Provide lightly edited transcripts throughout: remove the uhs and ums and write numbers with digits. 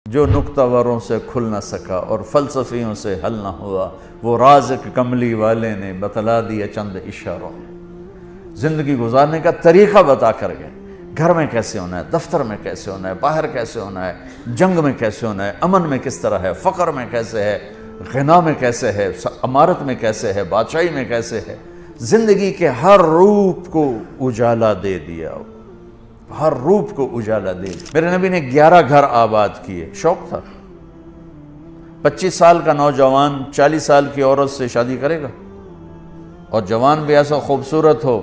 جو نکتہ وروں سے کھل نہ سکا اور فلسفیوں سے حل نہ ہوا، وہ راز ایک کملی والے نے بتلا دیا چند اشاروں میں۔ زندگی گزارنے کا طریقہ بتا کر گئے، گھر میں کیسے ہونا ہے، دفتر میں کیسے ہونا ہے، باہر کیسے ہونا ہے، جنگ میں کیسے ہونا ہے، امن میں کس طرح ہے، فقر میں کیسے ہے، غنا میں کیسے ہے، امارت میں کیسے ہے، بادشاہی میں کیسے ہے۔ زندگی کے ہر روپ کو اجالا دے دیا، ہر روپ کو اجالا دے دیا۔ میرے نبی نے 11 گھر آباد کیے، شوق تھا۔ 25 سال کا نوجوان 40 سال کی عورت سے شادی کرے گا؟ اور جوان بھی ایسا خوبصورت ہو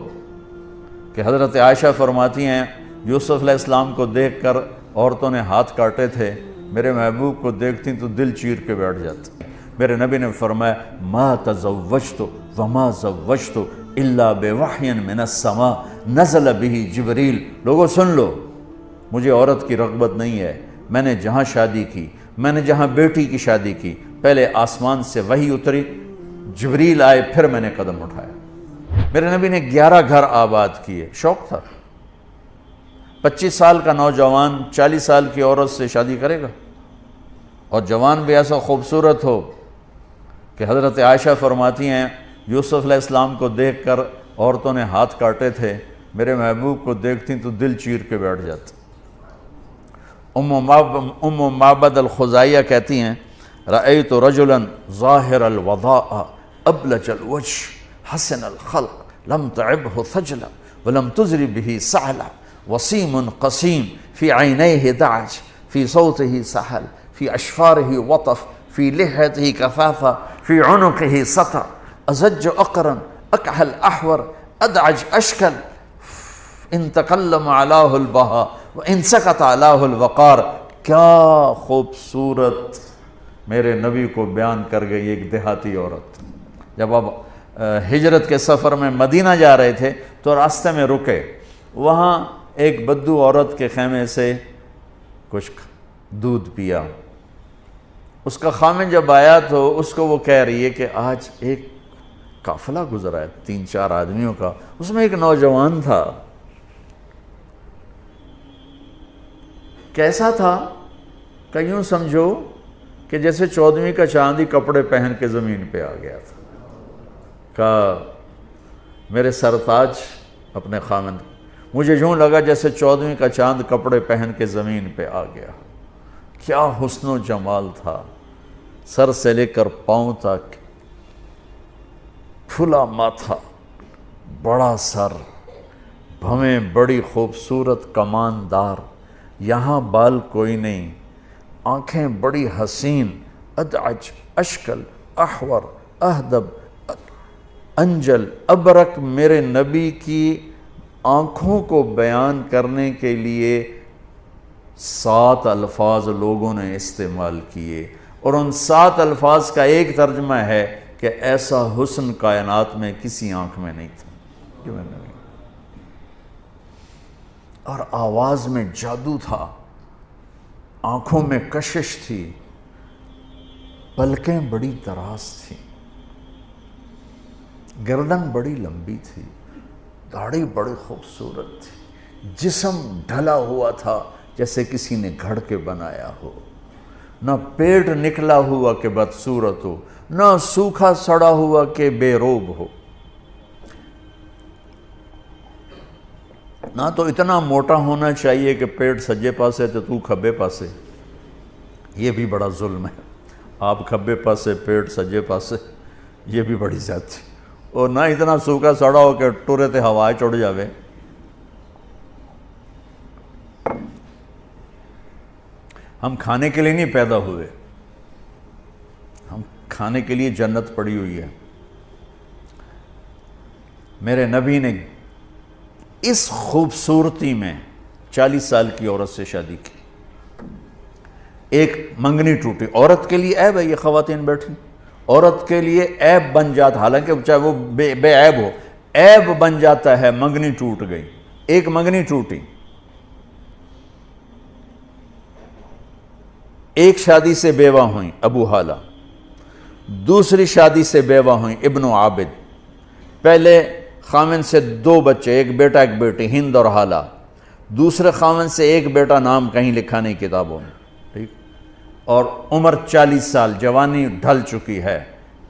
کہ حضرت عائشہ فرماتی ہیں یوسف علیہ السلام کو دیکھ کر عورتوں نے ہاتھ کاٹے تھے، میرے محبوب کو دیکھتی تو دل چیر کے بیٹھ جاتی۔ میرے نبی نے فرمایا ما تزوجت وما زوجت الا بوحی من السماء نزل به جبریل۔ لوگوں سن لو، مجھے عورت کی رغبت نہیں ہے، میں نے جہاں شادی کی، میں نے جہاں بیٹی کی شادی کی، پہلے آسمان سے وحی اتری، جبریل آئے، پھر میں نے قدم اٹھایا۔ میرے نبی نے 11 گھر آباد کیے، شوق تھا۔ 25 سال کا نوجوان 40 سال کی عورت سے شادی کرے گا؟ اور جوان بھی ایسا خوبصورت ہو کہ حضرت عائشہ فرماتی ہیں یوسف علیہ السلام کو دیکھ کر عورتوں نے ہاتھ کاٹے تھے، میرے محبوب کو دیکھتی تو دل چیر کے بیٹھ جاتی۔ ام معبد الخزائیہ کہتی ہیں رأیت رجلا ظاہر الوضاء ابلج الوجه حسن الخلق لم تعبه ثجلا ولم تزر به سعلا وسیم قسیم فی عینیہ دعج فی صوته سحل فی اشفارہ وطف فی لحیتہ کفافہ فی عنقہ سطر ازج اقرن اکحل احور ادعج اشکل ان تکلم علاہ البہا وان سکت علاہ الوقار۔ کیا خوبصورت میرے نبی کو بیان کر گئی ایک دیہاتی عورت۔ جب آپ ہجرت کے سفر میں مدینہ جا رہے تھے تو راستے میں رکے، وہاں ایک بدو عورت کے خیمے سے کچھ دودھ پیا۔ اس کا خامن جب آیا تو اس کو وہ کہہ رہی ہے کہ آج ایک قافلہ گزرا ہے 3-4 آدمیوں کا، اس میں ایک نوجوان تھا۔ کیسا تھا کہ یوں سمجھو کہ جیسے 14ویں کا چاند ہی کپڑے پہن کے زمین پہ آ گیا تھا۔ کہا میرے سرتاج اپنے خامن، مجھے یوں لگا جیسے 14ویں کا چاند کپڑے پہن کے زمین پہ آ گیا۔ کیا حسن و جمال تھا، سر سے لے کر پاؤں تک، کھلا ماتھا، بڑا سر، بھویں بڑی خوبصورت کماندار، یہاں بال کوئی نہیں، آنکھیں بڑی حسین، ادعج اشکل احور اہدب انجل ابرک۔ میرے نبی کی آنکھوں کو بیان کرنے کے لیے 7 الفاظ لوگوں نے استعمال کیے، اور ان 7 الفاظ کا ایک ترجمہ ہے کہ ایسا حسن کائنات میں کسی آنکھ میں نہیں تھا جو میں نے۔ اور آواز میں جادو تھا، آنکھوں میں کشش تھی، پلکیں بڑی دراز تھیں، گردن بڑی لمبی تھی، داڑھی بڑی خوبصورت تھی، جسم ڈھلا ہوا تھا جیسے کسی نے گھڑ کے بنایا ہو، نہ پیٹ نکلا ہوا کہ بدصورت ہو، نہ سوکھا سڑا ہوا کہ بے روب ہو، نہ تو اتنا موٹا ہونا چاہیے کہ پیٹ سجے پاسے تو کھبے پاسے، یہ بھی بڑا ظلم ہے، آپ کھبے پاسے پیٹ سجے پاسے، یہ بھی بڑی زیادتی، اور نہ اتنا سوکھا سڑا ہو کہ ٹورے تے ہوائے چڑھ جاوے۔ ہم کھانے کے لیے نہیں پیدا ہوئے، ہم کھانے کے لیے جنت پڑی ہوئی ہے۔ میرے نبی نے اس خوبصورتی میں 40 سال کی عورت سے شادی کی، ایک منگنی ٹوٹی، عورت کے لیے عیب ہے، یہ خواتین بیٹھی، عورت کے لیے عیب بن جاتا، حالانکہ چاہے وہ بے عیب ہو، عیب بن جاتا ہے، منگنی ٹوٹ گئی، ایک منگنی ٹوٹی۔ ایک شادی سے بیوہ ہوئیں ابو حالہ، دوسری شادی سے بیوہ ہوئیں ابن عابد، پہلے خامن سے 2 بچے، ایک بیٹا ایک بیٹی، ہند اور حالہ، دوسرے خامن سے ایک بیٹا، نام کہیں لکھا نہیں کتابوں میں، ٹھیک، اور عمر 40 سال، جوانی ڈھل چکی ہے،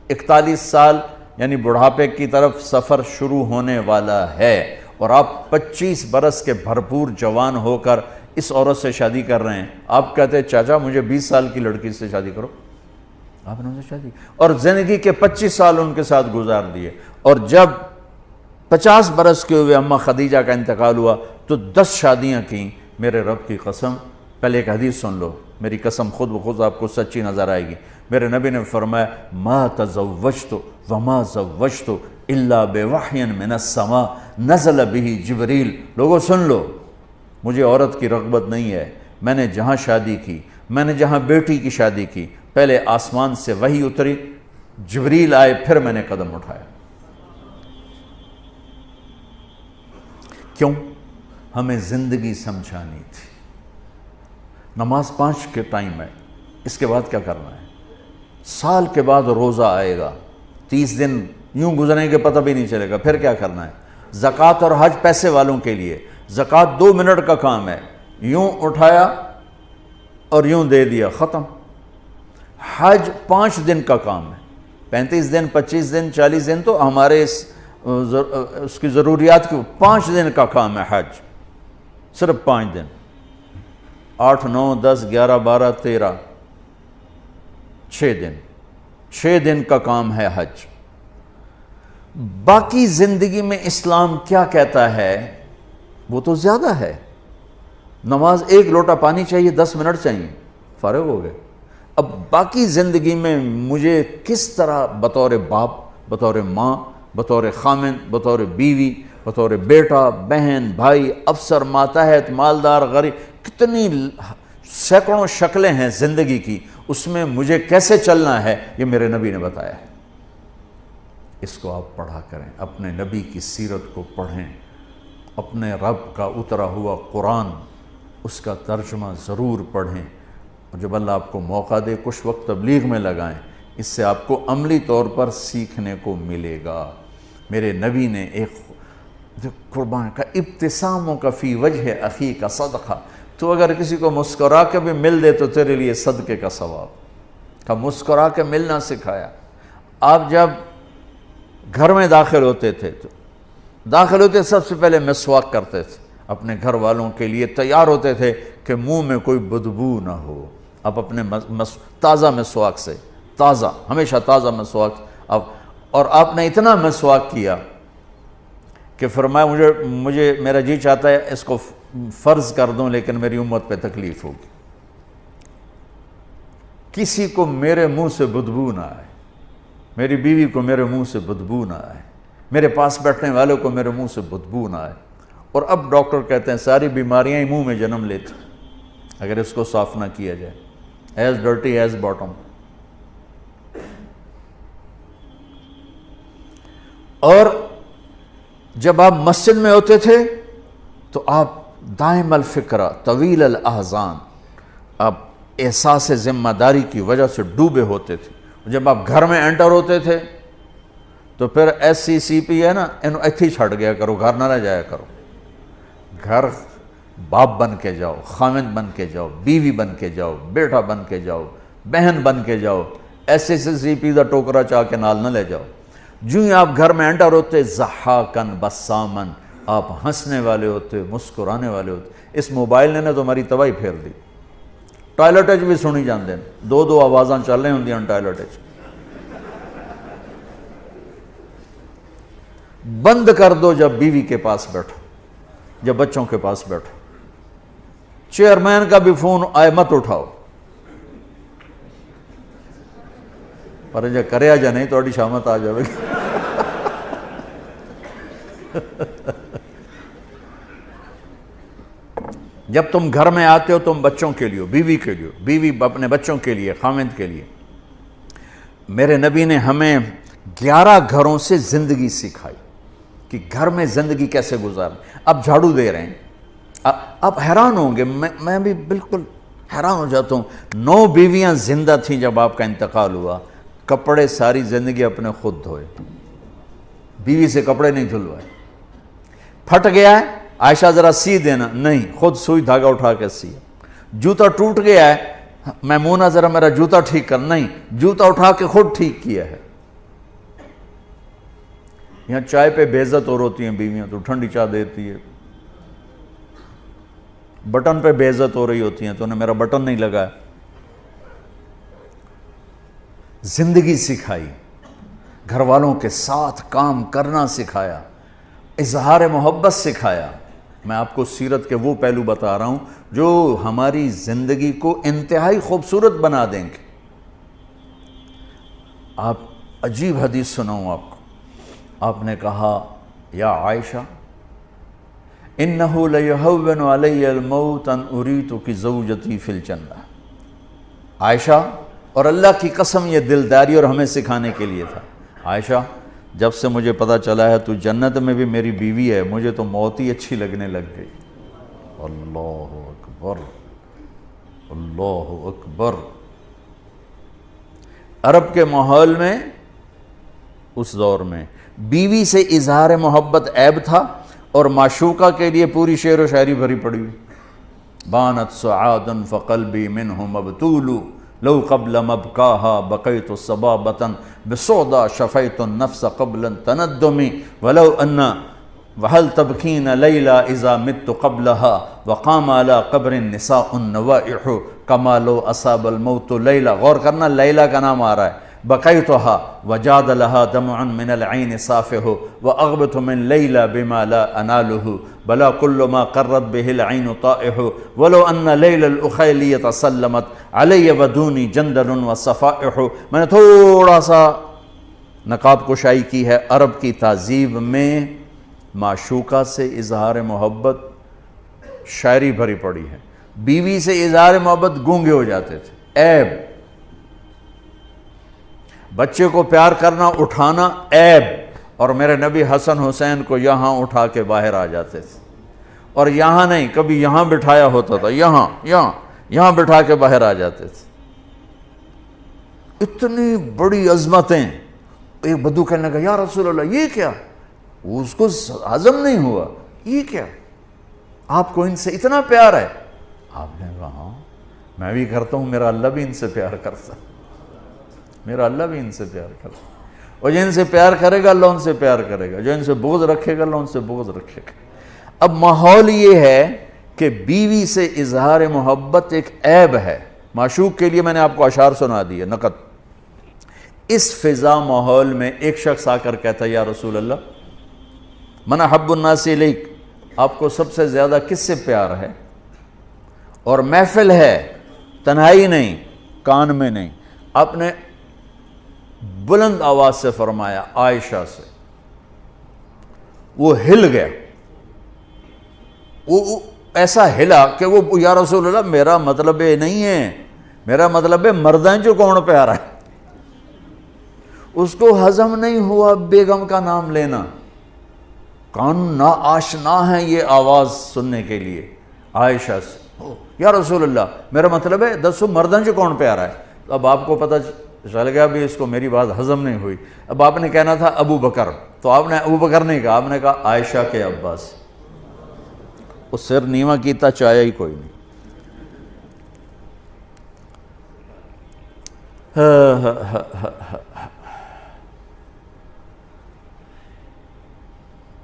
41 سال یعنی بڑھاپے کی طرف سفر شروع ہونے والا ہے، اور آپ 25 برس کے بھرپور جوان ہو کر اس عورت سے شادی کر رہے ہیں۔ آپ کہتے ہیں چاچا مجھے 20 سال کی لڑکی سے شادی کرو، آپ نے ان سے شادی، اور زندگی کے 25 سال ان کے ساتھ گزار دیے، اور جب 50 برس کے ہوئے اماں خدیجہ کا انتقال ہوا تو 10 شادیاں کیں۔ میرے رب کی قسم، پہلے ایک حدیث سن لو، میری قسم خود بخود آپ کو سچی نظر آئے گی۔ میرے نبی نے فرمایا ما تزوجت وما زوجت الا بوحی من السماء نزل به جبریل۔ لوگوں سن لو، مجھے عورت کی رغبت نہیں ہے، میں نے جہاں شادی کی، میں نے جہاں بیٹی کی شادی کی، پہلے آسمان سے وحی اتری، جبریل آئے، پھر میں نے قدم اٹھایا۔ کیوں؟ ہمیں زندگی سمجھانی تھی۔ نماز 5 کے ٹائم ہے، اس کے بعد کیا کرنا ہے؟ سال کے بعد روزہ آئے گا، 30 دن یوں گزریں گے پتہ بھی نہیں چلے گا، پھر کیا کرنا ہے؟ زکوٰۃ اور حج پیسے والوں کے لیے، زکوٰۃ 2 منٹ کا کام ہے، یوں اٹھایا اور یوں دے دیا، ختم۔ حج 5 دن کا کام ہے، 35 دن 25 دن 40 دن تو ہمارے اس کی ضروریات کی، 5 دن کا کام ہے حج، صرف 5 دن، 8 9 10 11 12 13 6 دن، 6 دن کا کام ہے حج۔ باقی زندگی میں اسلام کیا کہتا ہے وہ تو زیادہ ہے۔ نماز 1 لوٹا پانی چاہیے، 10 منٹ چاہیے، فارغ ہو گئے۔ اب باقی زندگی میں مجھے کس طرح بطور باپ، بطور ماں، بطور خامند، بطور بیوی، بطور بیٹا، بہن، بھائی، افسر، ماتحت، مالدار، غریب، کتنی سینکڑوں شکلیں ہیں زندگی کی، اس میں مجھے کیسے چلنا ہے یہ میرے نبی نے بتایا ہے۔ اس کو آپ پڑھا کریں، اپنے نبی کی سیرت کو پڑھیں، اپنے رب کا اترا ہوا قرآن، اس کا ترجمہ ضرور پڑھیں، اور جب اللہ آپ کو موقع دے کچھ وقت تبلیغ میں لگائیں، اس سے آپ کو عملی طور پر سیکھنے کو ملے گا۔ میرے نبی نے ایک قربان کا ابتساموں کا فی وجہ اخی کا صدقہ، تو اگر کسی کو مسکرا کے بھی مل دے تو تیرے لیے صدقے کا ثواب کا، مسکرا کے ملنا سکھایا۔ آپ جب گھر میں داخل ہوتے تھے تو سب سے پہلے مسواک کرتے تھے، اپنے گھر والوں کے لیے تیار ہوتے تھے کہ منہ میں کوئی بدبو نہ ہو۔ آپ اپنے تازہ مسواک سے، تازہ، ہمیشہ تازہ مسواک، اور آپ نے اتنا مسواک کیا کہ فرمایا مجھے میرا جی چاہتا ہے اس کو فرض کر دوں، لیکن میری امت پہ تکلیف ہوگی، کسی کو میرے منہ سے بدبو نہ آئے، میری بیوی کو میرے منہ سے بدبو نہ آئے، میرے پاس بیٹھنے والوں کو میرے منہ سے بدبو نہ آئے۔ اور اب ڈاکٹر کہتے ہیں ساری بیماریاں ہی منہ میں جنم لیتی اگر اس کو صاف نہ کیا جائے، ایز ڈرٹی ایز باٹم۔ اور جب آپ مسجد میں ہوتے تھے تو آپ دائم الفکرہ طویل الاحزان، آپ احساس ذمہ داری کی وجہ سے ڈوبے ہوتے تھے۔ جب آپ گھر میں انٹر ہوتے تھے تو پھر SCCP ہے نا، انہوں ایتھی چھڑ گیا کرو، گھر نہ جایا کرو، گھر باپ بن کے جاؤ، خامند بن کے جاؤ، بیوی بن کے جاؤ، بیٹا بن کے جاؤ، بہن بن کے جاؤ، SCCP دا ٹوکرا چاہ کے نال نہ لے جاؤ۔ جو ہی آپ گھر میں انٹر ہوتے، ضحاکن بسامن، آپ ہنسنے والے ہوتے، مسکرانے والے ہوتے۔ اس موبائل نے تو ہماری تباہی پھیر دی، ٹوائلٹ بھی سنی جاندے، 2 آوازاں چل رہی ہوندیاں ٹوائلٹ۔ بند کر دو جب بیوی کے پاس بیٹھو، جب بچوں کے پاس بیٹھو، چیئرمین کا بھی فون آئے مت اٹھاؤ، پر جب کریا جا نہیں تو شامت آ جائے گی۔ جب تم گھر میں آتے ہو تم بچوں کے لیے، بیوی کے لیے، بیوی اپنے بچوں کے لیے، خامند کے لیے۔ میرے نبی نے ہمیں 11 گھروں سے زندگی سکھائی کہ گھر میں زندگی کیسے گزاریں۔ اب جھاڑو دے رہے ہیں، آپ حیران ہوں گے، میں بھی بالکل حیران ہو جاتا ہوں۔ 9 بیویاں زندہ تھیں جب آپ کا انتقال ہوا، کپڑے ساری زندگی اپنے خود دھوئے، بیوی سے کپڑے نہیں دھلوائے۔ پھٹ گیا ہے عائشہ ذرا سی دینا، نہیں، خود سوئی دھاگا اٹھا کے سی۔ جوتا ٹوٹ گیا ہے، میمونہ ذرا میرا جوتا ٹھیک کر، نہیں، جوتا اٹھا کے خود ٹھیک کیا ہے۔ یہاں چائے پہ بے عزت اور ہوتی ہیں بیویاں، تو ٹھنڈی چائے دیتی ہے، بٹن پہ بے عزت ہو رہی ہوتی ہیں، تو انہیں میرا بٹن نہیں لگا۔ زندگی سکھائی، گھر والوں کے ساتھ کام کرنا سکھایا، اظہار محبت سکھایا۔ میں آپ کو سیرت کے وہ پہلو بتا رہا ہوں جو ہماری زندگی کو انتہائی خوبصورت بنا دیں گے۔ آپ عجیب حدیث سناؤں آپ کو۔ آپ نے کہا یا عائشہ انہو لیہون علی الموت ان اریتک زوجتی فی الجنہ۔ عائشہ، اور اللہ کی قسم یہ دلداری اور ہمیں سکھانے کے لیے تھا، عائشہ جب سے مجھے پتا چلا ہے تو جنت میں بھی میری بیوی ہے، مجھے تو موت ہی اچھی لگنے لگ گئی۔ اللہ اکبر، اللہ اکبر۔ عرب کے ماحول میں اس دور میں بیوی سے اظہار محبت عیب تھا، اور معشوقہ کے لیے پوری شعر و شاعری بھری پڑی ہوئی۔ بانت سعاد فقلبی منہ مبتول لو قبل مبکاہا بقیت صبابتا بسودا شفیت النفس قبل تندمی ولو ان وهل تبکین لیلا اذا مت قبلها وقام على قبر النساء النوائح کما لو اصاب الموت لیلا۔ غور کرنا، لیلا کا نام آ رہا ہے۔ بقیتها وجاد لها دمع من العین صافح واغبت من لیلا بما لا اناله بلا كل ما قرت به العین طائح ولو ان لیل الاخیلیۃ سلمت علی ودونی جندل وصفائح۔ میں نے تھوڑا سا نقاب کشائی کی ہے عرب کی تہذیب میں، معشوقہ سے اظہار محبت شاعری بھری پڑی ہے۔ بیوی سے اظہار محبت گونگے ہو جاتے تھے، عیب۔ بچے کو پیار کرنا، اٹھانا، عیب۔ اور میرے نبی حسن حسین کو یہاں اٹھا کے باہر آ جاتے تھے، اور یہاں نہیں، کبھی یہاں بٹھایا ہوتا تھا، یہاں بٹھا کے باہر آ جاتے تھے۔ اتنی بڑی عظمتیں۔ ایک بدو کہنے لگا یا رسول اللہ یہ کیا؟ اس کو ہضم نہیں ہوا، یہ کیا؟ آپ کو ان سے اتنا پیار ہے؟ آپ نے کہا ہاں میں بھی کرتا ہوں، میرا اللہ بھی ان سے پیار کرتا، میرا اللہ بھی ان سے پیار کرتا، اور جو ان سے پیار کرے گا اللہ ان سے پیار کرے گا، جو ان سے بغض رکھے گا اللہ ان سے بغض رکھے گا۔ اب ماحول یہ ہے کہ بیوی سے اظہار محبت ایک عیب ہے۔ معشوق کے لیے میں نے آپ کو اشعار سنا دیے، نقد۔ اس فضا ماحول میں ایک شخص آ کر کہتا ہے یا رسول اللہ من احب الناس الیک، آپ کو سب سے زیادہ کس سے پیار ہے؟ اور محفل ہے، تنہائی نہیں، کان میں نہیں۔ آپ نے بلند آواز سے فرمایا عائشہ سے۔ وہ ہل گیا، وہ ایسا ہلا کہ وہ یا رسول اللہ میرا مطلب یہ نہیں ہے، میرا مطلب ہے مردیں جو کون پیارا ہے۔ اس کو ہضم نہیں ہوا بیگم کا نام لینا، کان نا آشنا ہے یہ آواز سننے کے لیے۔ عائشہ سے یا رسول اللہ میرا مطلب ہے دسو مردیں جو کون پیارا ہے۔ اب آپ کو پتہ چل گیا بھی اس کو میری بات ہضم نہیں ہوئی۔ اب آپ نے کہنا تھا ابو بکر، تو آپ نے ابو بکر نہیں کہا، آپ نے کہا عائشہ کے عباس۔ وہ سر نیواں کیتا چاہیا ہی کوئی نہیں۔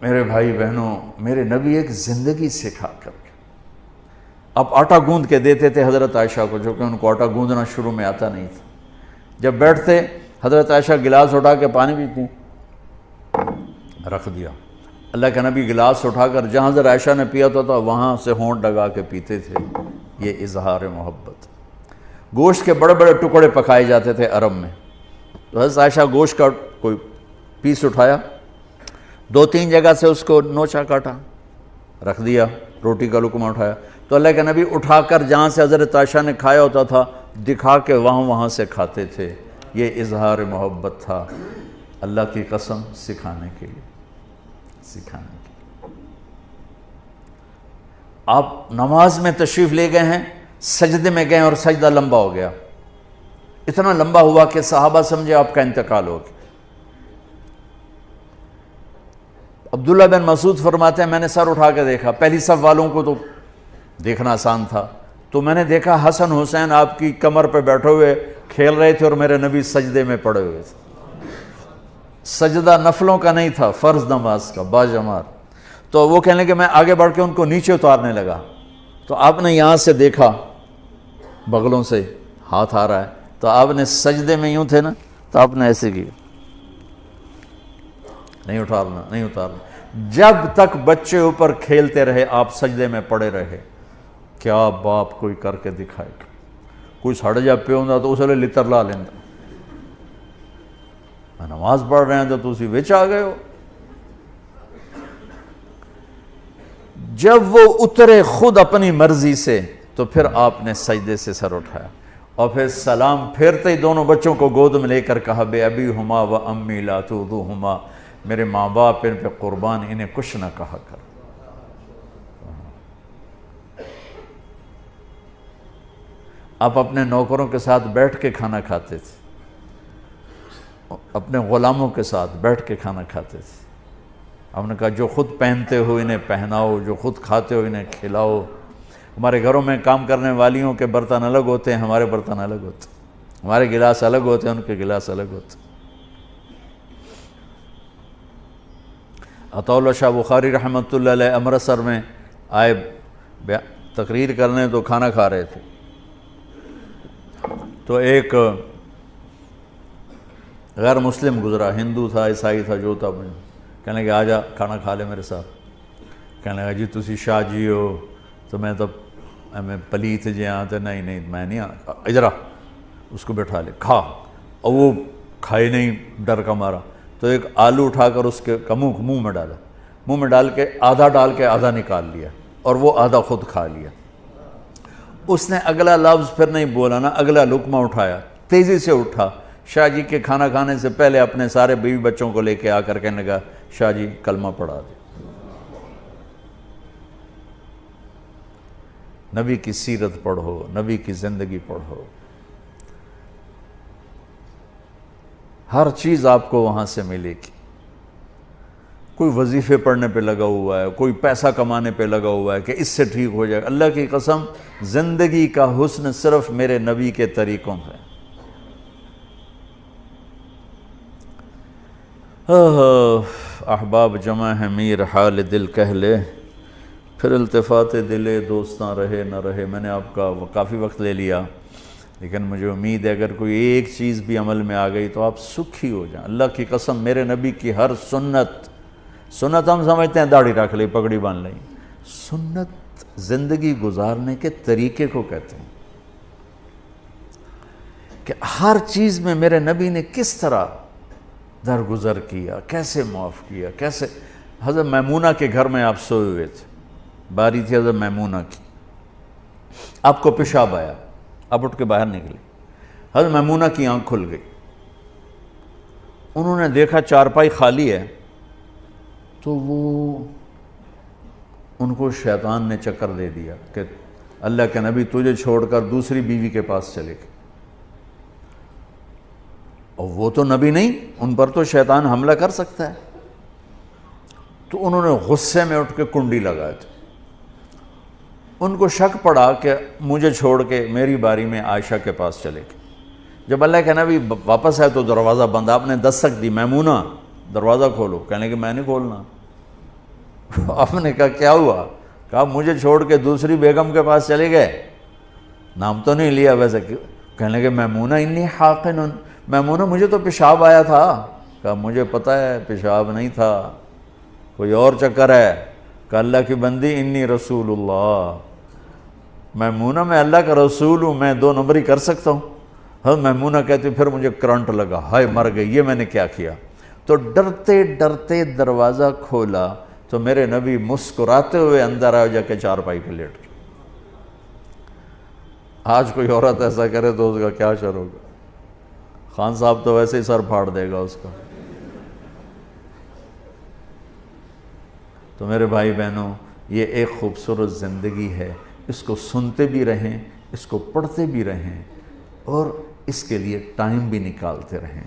میرے بھائی بہنوں، میرے نبی ایک زندگی سکھا کر کے اب آٹا گوندھ کے دیتے تھے حضرت عائشہ کو، جو کہ ان کو آٹا گوندھنا شروع میں آتا نہیں تھا۔ جب بیٹھتے حضرت عائشہ گلاس اٹھا کے پانی پیتی، رکھ دیا۔ اللہ کے نبی گلاس اٹھا کر جہاں حضرت عائشہ نے پیا تھا وہاں سے ہونٹ لگا کے پیتے تھے۔ یہ اظہار محبت۔ گوشت کے بڑے بڑے ٹکڑے پکائے جاتے تھے عرب میں، تو حضرت عائشہ گوشت کا کوئی پیس اٹھایا، 2-3 جگہ سے اس کو نوچا کاٹا، رکھ دیا۔ روٹی کا لقمہ اٹھایا تو اللہ کے نبی اٹھا کر جہاں سے حضرت عائشہ نے کھایا ہوتا تھا دکھا کے وہاں سے کھاتے تھے۔ یہ اظہار محبت تھا، اللہ کی قسم سکھانے کے لیے، سکھانے کے لیے۔ آپ نماز میں تشریف لے گئے ہیں، سجدے میں گئے اور سجدہ لمبا ہو گیا، اتنا لمبا ہوا کہ صحابہ سمجھے آپ کا انتقال ہو گیا۔ عبداللہ بن مسعود فرماتے ہیں میں نے سر اٹھا کے دیکھا، پہلی صف والوں کو تو دیکھنا آسان تھا، تو میں نے دیکھا حسن حسین آپ کی کمر پہ بیٹھے ہوئے کھیل رہے تھے اور میرے نبی سجدے میں پڑے ہوئے تھے. سجدہ نفلوں کا نہیں تھا، فرض نماز کا باجماعت. تو وہ کہنے کہ میں آگے بڑھ کے ان کو نیچے اتارنے لگا. تو آپ نے یہاں سے دیکھا بغلوں سے ہاتھ آ رہا ہے، تو آپ نے سجدے میں یوں تھے نا، تو آپ نے ایسے کیا، نہیں اتارنا نہیں اتارنا. جب تک بچے اوپر کھیلتے رہے آپ سجدے میں پڑے رہے. کیا باپ کوئی کر کے دکھائے؟ کوئی سڑ جا پہ ہوندا تو اس لیے لتر لا لینا. نماز پڑھ رہے ہیں تو تسی وچ آ گئے ہو. جب وہ اترے خود اپنی مرضی سے تو پھر آپ نے سجدے سے سر اٹھایا اور پھر سلام پھیرتے ہی دونوں بچوں کو گود میں لے کر کہا بے ابی ہما و امی لا تؤذوہما، میرے ماں باپ ان پہ قربان، انہیں کچھ نہ کہا کر. آپ اپنے نوکروں کے ساتھ بیٹھ کے کھانا کھاتے تھے، اپنے غلاموں کے ساتھ بیٹھ کے کھانا کھاتے تھے. آپ نے کہا جو خود پہنتے ہو انہیں پہناؤ، جو خود کھاتے ہو انہیں کھلاؤ. ہمارے گھروں میں کام کرنے والیوں کے برتن الگ ہوتے ہیں، ہمارے برتن الگ ہوتے ہیں، ہمارے گلاس الگ ہوتے ہیں، ان کے گلاس الگ ہوتے ہیں. عطا اللہ شاہ بخاری رحمۃ اللہ علیہ امرتسر میں آئے تقریر کرنے، تو کھانا کھا رہے تھے. تو ایک غیر مسلم گزرا، ہندو تھا عیسائی تھا جو تھا، کہنے لگا آجا کھانا کھا لے میرے ساتھ. کہنے لگا جی تسی شاہ جی ہو. تو میں تو میں پلیت جی ہاں. تو نہیں میں نہیں آ، ادھر آ، اس کو بٹھا لے کھا. اور وہ کھائے نہیں ڈر کا مارا. تو ایک آلو اٹھا کر اس کے منہ میں ڈالا، منہ میں ڈال کے آدھا نکال لیا اور وہ آدھا خود کھا لیا. اس نے اگلا لفظ پھر نہیں بولا نا، اگلا لقمہ اٹھایا، تیزی سے اٹھا. شاہ جی کے کھانا کھانے سے پہلے اپنے سارے بیوی بچوں کو لے کے آ کر کہنے لگا شاہ جی کلمہ پڑھا دے. نبی کی سیرت پڑھو، نبی کی زندگی پڑھو. ہر چیز آپ کو وہاں سے ملے گی. کوئی وظیفے پڑھنے پہ لگا ہوا ہے، کوئی پیسہ کمانے پہ لگا ہوا ہے کہ اس سے ٹھیک ہو جائے. اللہ کی قسم زندگی کا حسن صرف میرے نبی کے طریقوں سے. احباب جمع ہے میر حال دل کہہ لے، پھر التفات دلے دوستاں رہے نہ رہے. میں نے آپ کا کافی وقت لے لیا، لیکن مجھے امید ہے اگر کوئی ایک چیز بھی عمل میں آ گئی تو آپ سکھی ہو جائیں. اللہ کی قسم میرے نبی کی ہر سنت ہم سمجھتے ہیں داڑھی رکھ لی، پگڑی باندھ لی. سنت زندگی گزارنے کے طریقے کو کہتے ہیں کہ ہر چیز میں میرے نبی نے کس طرح درگزر کیا، کیسے معاف کیا، کیسے. حضرت میمونہ کے گھر میں آپ سوئے ہوئے تھے، باری تھی حضرت میمونہ کی. آپ کو پیشاب آیا، آپ اٹھ کے باہر نکلے. حضرت میمونہ کی آنکھ کھل گئی. انہوں نے دیکھا چارپائی خالی ہے، تو وہ ان کو شیطان نے چکر دے دیا کہ اللہ کے نبی تجھے چھوڑ کر دوسری بیوی کے پاس چلے گئے. اور وہ تو نبی نہیں، ان پر تو شیطان حملہ کر سکتا ہے. تو انہوں نے غصے میں اٹھ کے کنڈی لگائے تھے. ان کو شک پڑا کہ مجھے چھوڑ کے میری باری میں عائشہ کے پاس چلے گئے. جب اللہ کے نبی واپس آئے تو دروازہ بند. آپ نے دستک دی، میمونہ دروازہ کھولو. کہنے کہ میں نہیں کھولنا. آپ نے کہا کیا ہوا؟ کہا مجھے چھوڑ کے دوسری بیگم کے پاس چلے گئے. نام تو نہیں لیا ویسے. کہنے کہ میمونہ انی حاقن، میمونہ مجھے تو پیشاب آیا تھا. کہا مجھے پتہ ہے پیشاب نہیں تھا، کوئی اور چکر ہے. کہا اللہ کی بندی انی رسول اللہ، میمونہ میں اللہ کا رسول ہوں، میں 2 نمبری کر سکتا ہوں. حضرت میمونہ کہتی پھر مجھے کرنٹ لگا، ہائے مر گئی، یہ میں نے کیا کیا. تو ڈرتے ڈرتے دروازہ کھولا تو میرے نبی مسکراتے ہوئے اندر آئے، جا کے چارپائی پہ لیٹ گئے. آج کوئی عورت ایسا کرے تو اس کا کیا شر ہوگا؟ خان صاحب تو ویسے ہی سر پھاڑ دے گا اس کا. تو میرے بھائی بہنوں، یہ ایک خوبصورت زندگی ہے. اس کو سنتے بھی رہیں، اس کو پڑھتے بھی رہیں، اور اس کے لیے ٹائم بھی نکالتے رہیں.